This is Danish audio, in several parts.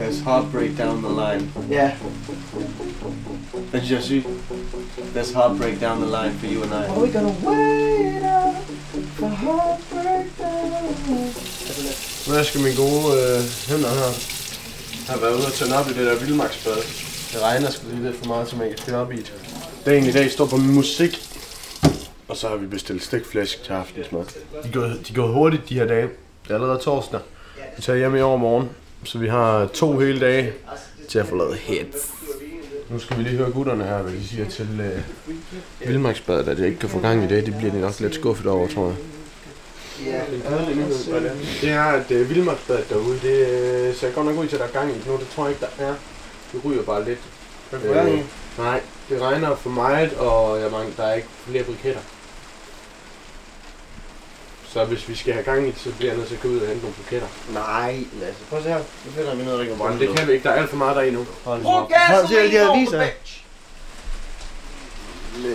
There's heartbreak down the line. Ja. Hvad synes jeg er sygt? There's heartbreak down the line for you and I. Are we gonna wait up for heartbreak down? Hvad skal mine gode hænder her? Jeg har været ude og tænde op i det der vildmarksbad. Det regner sgu lige lidt for meget, så man kan stille op i det. Dagen i dag står på musik. Og så har vi bestilt stikflæsk til aftensmad. De går hurtigt de her dage. Det er allerede torsdag. Vi tager hjem i overmorgen. Så vi har 2 hele dage til at få lavet hits. Nu skal vi lige høre gutterne her, hvad de siger til vildmarksbadet, at jeg ikke kan få gang i det. Det bliver de nok lidt skuffet over, tror jeg. Det er et vildmarksbad derude. Det ser godt nok ud til, at der er gang i det nu. Det tror jeg ikke, der er. Det ryger bare lidt. Nej, det regner for meget, og der er ikke flere briketter. Så hvis vi skal have gang i det, så bliver jeg nødt til at gå ud og hente nogle buketter. Nej, Lasse. Prøv at se her. Nu finder vi noget, der ikke Men det kan vi ikke. Der er alt for meget der i nu. Hold til alle de her aviser. Nej,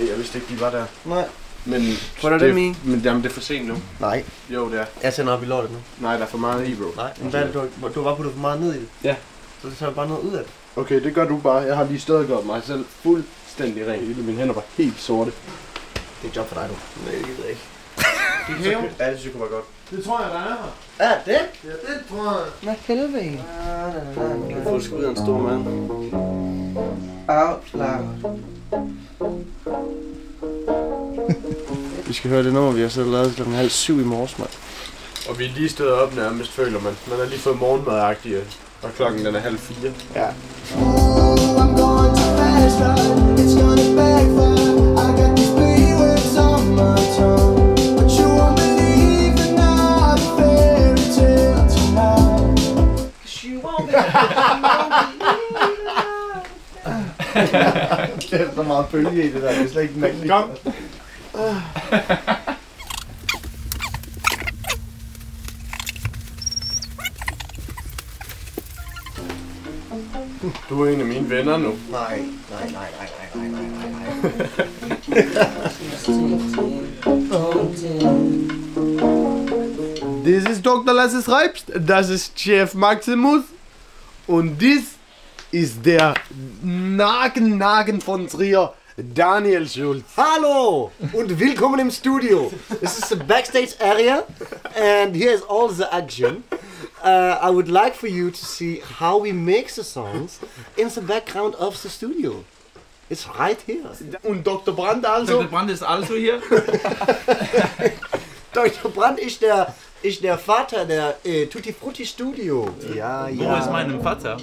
jeg vidste ikke, de var der. Nej. Men What are they men jamen, det er for sent nu. Nej. Jo, det er. Jeg sender op i lortet nu. Nej, der er for meget i, bro. Nej, men hvad er det, du har bare puttet for meget ned i det? Ja. Så tager du bare noget ud af det. Okay, det gør du bare. Jeg har lige stået gjort mig selv fuldstændig ren. Hele mine hænder var helt sorte. Det er et job for dig, du. Nej, det gider jeg ikke. Det kan jo. Ja, det synes jeg kunne være godt. Det tror jeg, der er her. Er det? Ja, det tror jeg. Hvad helvede? Du kan få det sgu ud af en stor mand. Out loud. Vi skal høre det nummer, vi har så lavet kl. 6:30 i morges, mand. Og vi er lige stået op nærmest, føler man. Man har lige fået morgenmadagtigt, og klokken den er 3:30. Ja. I'm going to fast ride, it's gonna backfire. I got these 3 words on my tongue, but you won't believe in our fairy tale tonight. 'Cause you won't believe. Det er så meget bølge i det der, det er slet ikke mærkeligt. Kom! Du er en af mine venner nu. Nej. This is Dr. Lasse Schreibst, das ist Chef Maximus und dies ist der Nagen von Trier, Daniel Schulz. Hallo und willkommen im Studio. This is the backstage area and here's all the action. I would like for you to see how we make the songs in the background of the studio. It's right here. Und Dr. Brandt also? Dr. Brandt ist also hier. Dr. Brandt ist der Vater der Tutti Frutti Studio. Ja, ja. Wo ist mein Vater?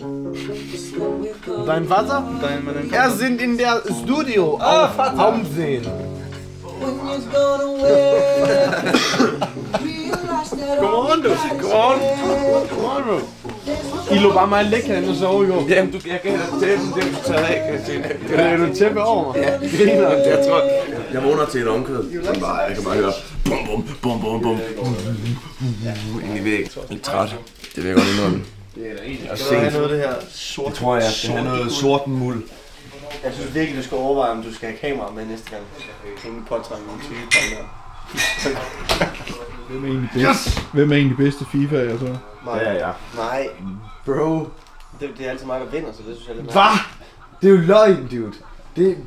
Dein Vater? Er sind in der Studio auf Ansehen. Come on, du. Come on, bro. I lå bare mig lægge hen og sove i går. Jamen, jeg gav dig tæppen, det er du taget af, Christine. Er du tæppe over mig? Ja, jeg tror... Jeg vågner til et omkød. Jeg kan bare høre bum bum bum bum bum ind i væg. Lidt træt. Det vil jeg godt indrømme. Skal du have noget af det her sort? Det tror jeg, jeg skal have noget sort muld. Jeg synes virkelig, du skal overveje, om du skal have kamera med næste gang. Ingen påtrængende nogle type der. Hvem er egentlig bedste FIFA, jeg så? Nej, bro. Det er altid mig, der vinder, så det synes jeg er lidt Hvad? Det er jo løgn, dude.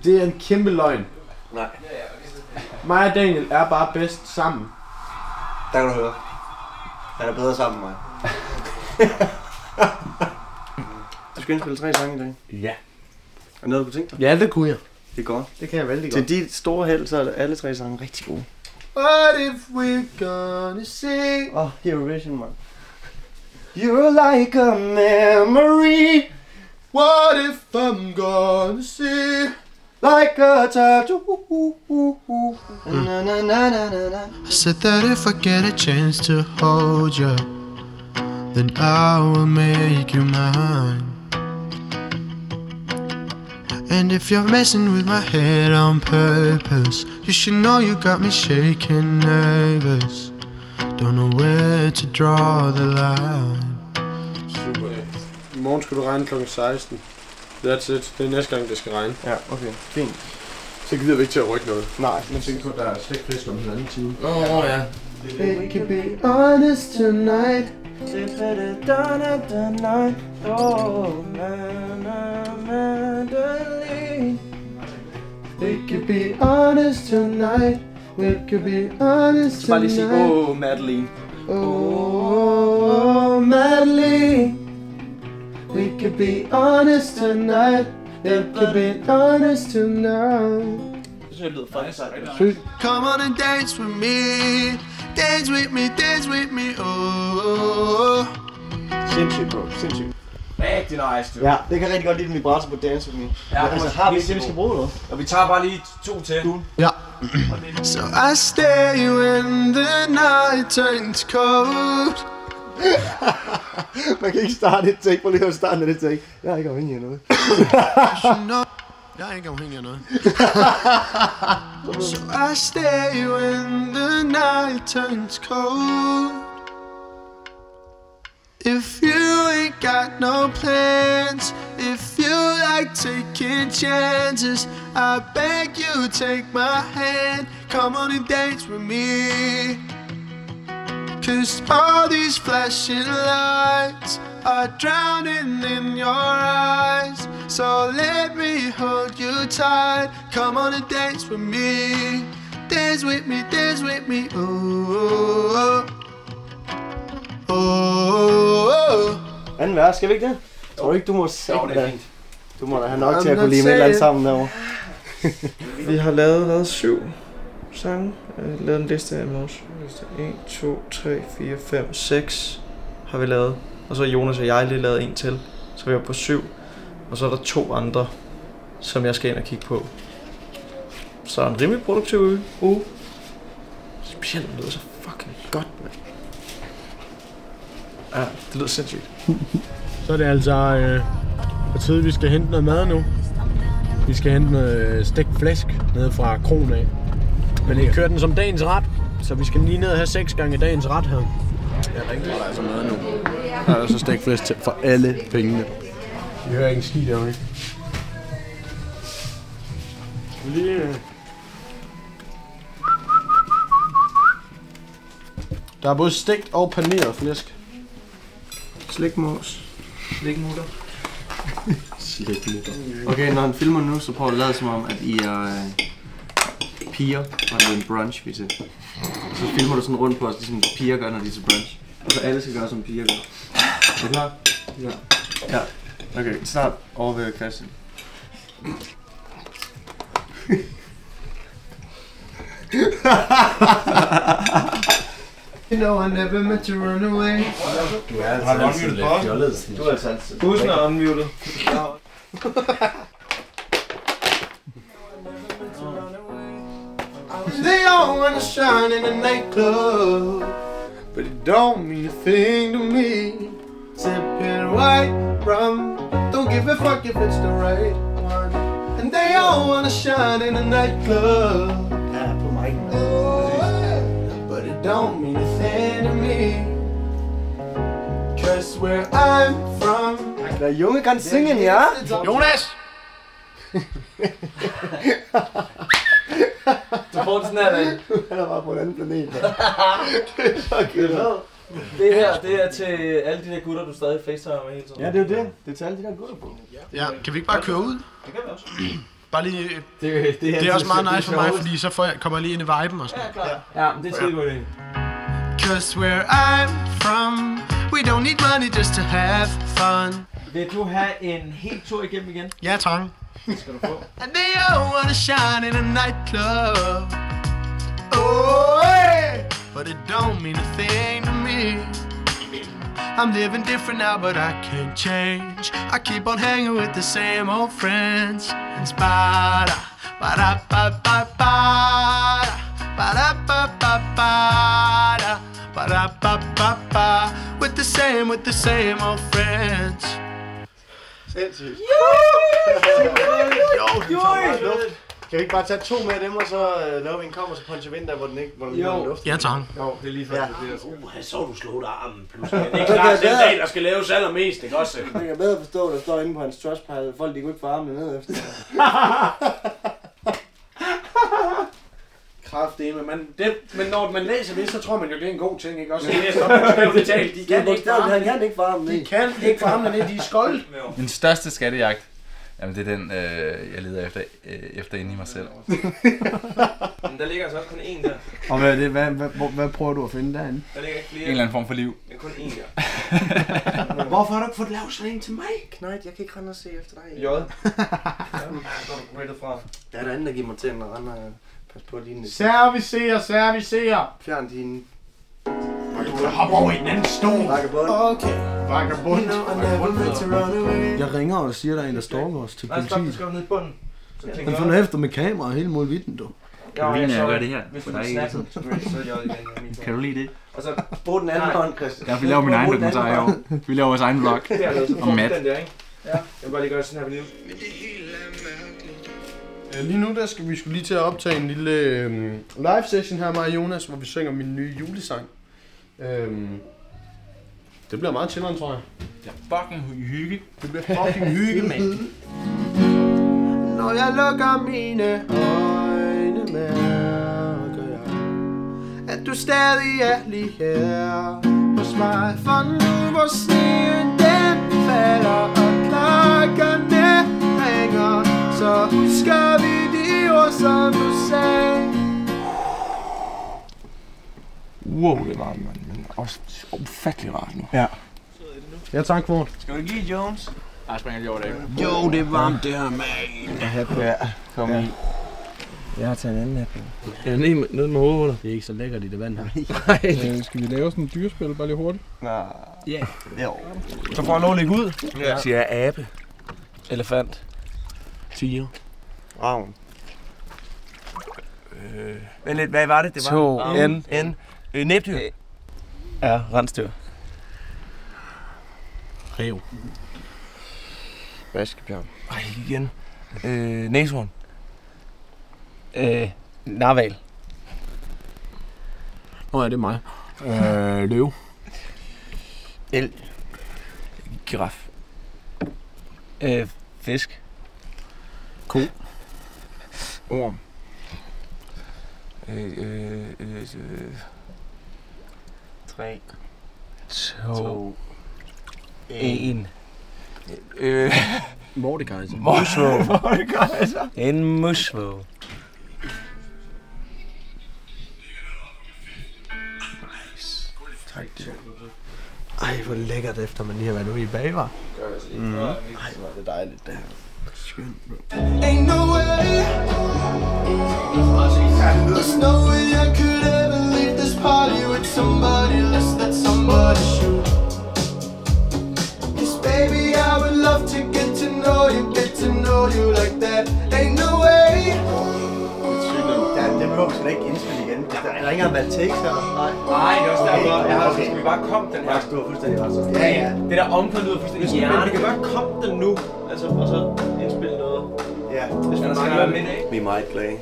Det er en kæmpe løgn. Nej. Mig og Daniel er bare bedst sammen. Der kan du høre. Han er bedre sammen med mig. Du skal indspille 3 sange i dag. Ja. Er det noget, du kunne tænke dig? Ja, det kunne jeg. Det er godt. Det kan jeg vældig godt. Til dit store held, så er alle 3 sange rigtig gode. What if we're gonna sing? Eurovision, man. You're like a memory. What if I'm gonna see? Like a tattoo. Na na na na na na. I said that if I get a chance to hold you, then I will make you mine. And if you're messing with my head on purpose, you should know you got me shaking nervous. Don't know where to draw the line. Super. I morgen skal du regne kl. 16. That's it. Det er næste gang, det skal regne. Ja, okay. Fint. Så gider vi ikke til at rykke noget. Nej. Men tænk på, at der er stikfisk om en anden time. Åh, ja. We can be honest tonight. Oh, Madeline. We can be honest tonight. We can be honest Bare lige sige, tonight. Madeline. Oh, Madeline. We can be honest tonight. We can be honest tonight. Det synes jeg lyder faktisk sejt. Come on and dance with me. Dance with me, dance with me. Oh. Sindssygt, bro. Sindssygt. Rigtig nice, du. Ja, det kan rigtig godt lide den vibrato på Dance With Me. Ja, Altså, har vi det, vi skal bruge noget? Og vi tager bare lige 2 til. Ja. So I stay when the night turns cold. Man kan ikke starte et take. Prøv lige at starte det take. Jeg er ikke afhængig af noget. Jeg er ikke afhængig af noget. So I stay when the night turns cold. If you ain't got no plans, if you like taking chances, I beg you take my hand, come on and dance with me. 'Cause all these flashing lights are drowning in your eyes. So let me hold you tight, come on and dance with me. Dance with me, dance with me, oh. Oh. Anden vers, skal vi ikke det? Tror du ikke, du må se Jo, det er det? fint. Du må da have nok til at kunne lide med et eller andet sammen derovre. Vi har lavet 7 sange. Lavet en liste af vores. 1, 2, 3, 4, 5, 6 har vi lavet. Og så har Jonas og jeg lige lavet en til. Så vi er på 7. Og så er der 2 andre, som jeg skal ind og kigge på. Så en rimelig produktiv uge. Specielt, det lyder så fucking godt, mand. Ja, det lyder sindssygt. Så er det altså på tide, vi skal hente noget mad nu. Vi skal hente noget stegt flæsk nede fra kronen af. Men jeg kører den som dagens ret, så vi skal lige ned og have 6 gange dagens ret her. Ja, rigtig. Der er altså mad nu. Der er altså stegt flæsk til for alle pengene. Vi hører ikke en skid derovre, ikke? Der er både stegt og paneret flæsk. Slikmås. Slikmutter. Slikmutter. Okay, når han filmer nu, så prøv at lade som om, at I er piger, og det er en brunch, vi til. Så filmer du sådan rundt på os, ligesom piger gør, når de er til brunch. Og så alle skal gøre, som piger gør. Er du klar? Ja. Ja. Okay, start over ved Christian. You know I never meant to run away. Du er altså altid lidt fjollet. Du er altså altid. Bussen er unmuted. They all wanna shine in a nightclub, but it don't mean a thing to me. Sipping white rum, don't give a fuck if it's the right one. And they all wanna shine in a nightclub, Ja, på mig. but it don't mean a thing to me. 'Cause where I'm from, Der Junge kan singen, ja? Jonas! Du får det sådan her, dag. Han er bare på en anden planet. Det her, det er til alle de der gutter, du stadig facetimer med hele tiden. Ja, det er jo det. Det er til alle de der gutter på. Ja, kan vi ikke bare køre ud? Det kan vi også. Bare lige, det er også meget nice for mig, fordi så kommer jeg lige ind i viben og sådan. Ja, klar. Ja, men det er skide god idé. 'Cause where I'm from, we don't need money just to have fun. Vil du have en hel tur igennem igen? Ja, tak. Det skal du få. And they all wanna shine in a nightclub. Oh, hey. But it don't mean a thing to me. I'm living different now, but I can't change. I keep on hanging with the same old friends. And spada, ba-da, ba-ba-ba-da, ba-da, ba-ba-ba-da, ba-da, with the same old friends. Sindssygt. Kan vi ikke bare tage 2 med dem, og så laver vi en kommer, så puncher vi ind der, hvor den ikke er luft? Ja, tak. Jo, det er lige før, Ja. så du slået armen pludselig. Det er klart, den dag, der skal laves allermest, ikke også? Jeg kan bedre forstå, der står inde på hans trustpile, at folk de kunne ikke få armene ned efter. Kraft kraftedeme. Men når man læser det, så tror man jo, det er en god ting, ikke? Også det er så betalt. De kan ikke Han kan ikke få ham ned. De kan ikke få ham ned, de er skoldt. Min største skattejagt, jamen det er den, jeg leder efter inde i mig selv. Men der ligger altså også kun én der. Og hvad prøver du at finde derinde? Der ligger ikke flere. En eller anden form for liv. Det er kun én der. Hvorfor har du ikke fået lavet sådan en til mig? Knight, jeg kan ikke rende og se efter dig. J. Hvor er du rated fra? Der er der anden, der giver mig til, når render. Pas på dine. Servicerer. Fjern dine. Hop over i den anden stol. Vagabond. Okay. Vagabond. Jeg ringer og siger, der er en, der stalker os til Nej, stop, du politiet. skal ned i bunden. Han finder efter med kamera hele målvidden, du. Karoline, jeg gør det her. Hvis du vil snappe, så er det J igen. Kan du lide det? Og så Brug den anden hånd, Christian. Ja, vi laver min egen dokumentar i år. Vi laver vores egen vlog. dernede, så får Og du Matt. den der, ikke? Ja. Jeg vil bare lige gøre sådan her ved liv. Lige nu der skal vi lige til at optage en lille live session her med Jonas, hvor vi synger min nye julesang. Det bliver meget chilleren, tror jeg. Det er fucking hygge. Det bliver fucking hygge, mand. Når jeg lukker mine øjne, mærker jeg, at du stadig er lige her hos mig. For nu hvor sneen den falder og klokkerne ringer, så husker vi de ord, som du sagde. Wow, det var varmt, mand. Men også ufattelig rart nu. Ja. Ja, tak for det. Skal du give Jones? Nej, springer lige over det. Jo, det er varmt det her, man. Ja, kom i. Jeg har taget en anden app. Ja, ned med hovedet. Det er ikke så lækkert i det vand her. Skal vi lave sådan en dyrespil bare lige hurtigt? Nej. Ja. Jo. Så får jeg lov at lægge ud. Ja. Siger jeg abe. Elefant. Tiger. Ravn. Vent lidt, hvad var det? Det var næbdyr. Ja, rensdyr. Rev. Vaskebjørn. Ej, igen. Næshorn. Narval. Nå ja, det er mig. Løve. El. Giraf. Fisk. Ko. Orm. Tre. 2. 1. Mordekaiser. Mordekaiser. En musvåg. Tak. Ej, hvor lækkert efter man lige har været ude i bag, var. Ej, hvor er det dejligt, det her. Skønt, bro. Ain't no way. There's no way I could ever leave this party with somebody less than somebody should. 'Cause baby, I would love to get to know you like that. Ain't no way. Ja, det behøver vi sgu da ikke indspille igen. Der er ikke engang været takes her. Nej. Nej, det er også derfor, jeg har skal vi bare komme den her. Du har fuldstændig ret. Ja, ja. Det der omkvæd lyder fuldstændig hjerne. Vi kan bare komme den nu, altså, og så indspille noget. Ja, Hvis man skal være med, ikke? vi er meget glade.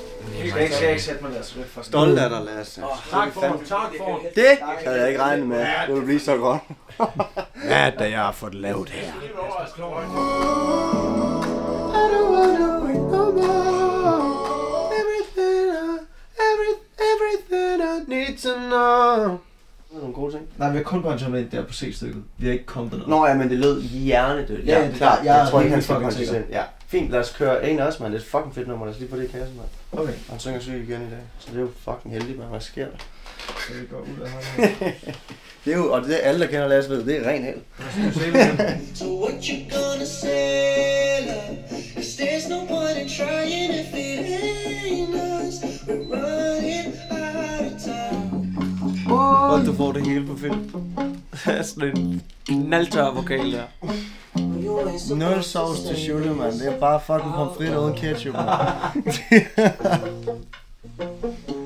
Jeg skal ikke sætte mig der, så det er for Stolt af dig, Lasse. Tak for det. Det havde jeg ikke regnet med. Det ville blive så godt. Ja, da jeg har fået lavet det her. I don't wanna wait no more. Everything I need to know. Det er nogle gode ting. Nej, vi har kun koncentreret der på C-stykket. Vi har ikke kommet derned. Nå ja, men det lød hjernedødt. Ja, det er klart. Jeg tror ikke, han helt skal fucking koncentrere. Ja, fint. Lad os køre en også, man. Det er et fucking fedt nummer. Lad os lige få det i kassen, man. Okay. Han synger syg igen i dag. Så det er jo fucking heldigt, man. Hvad sker der? Så vi går ud af ham. Det er jo, og det er alle, der kender Lasse ved, det er ren held. So what you gonna say, love? 'Cause there's no point in trying if it ain't us. We're running out of time. Og du får det hele på film. Sådan en knaldtør vokal der. Nul sovs til Schule, man. Det er bare fucking pomfritter uden ketchup, man.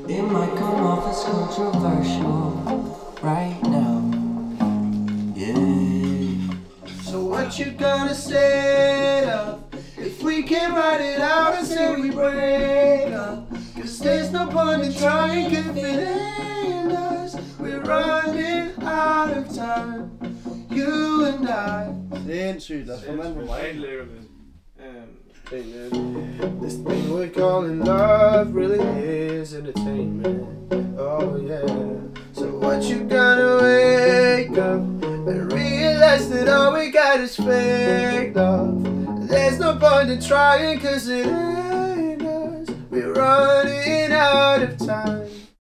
It might come off as controversial right now. Yeah. So what you gonna say, love? If we can write it out and say we break up. 'Cause there's no point in trying if it ain't us. We're running out of time. You and I. Sindssygt, lad os få mand på mig. This thing we're calling love really is entertainment. Oh yeah. So what you gonna wake up and realize that all we got is fake love? There's no point in trying 'cause it ain't us. We're running out of time.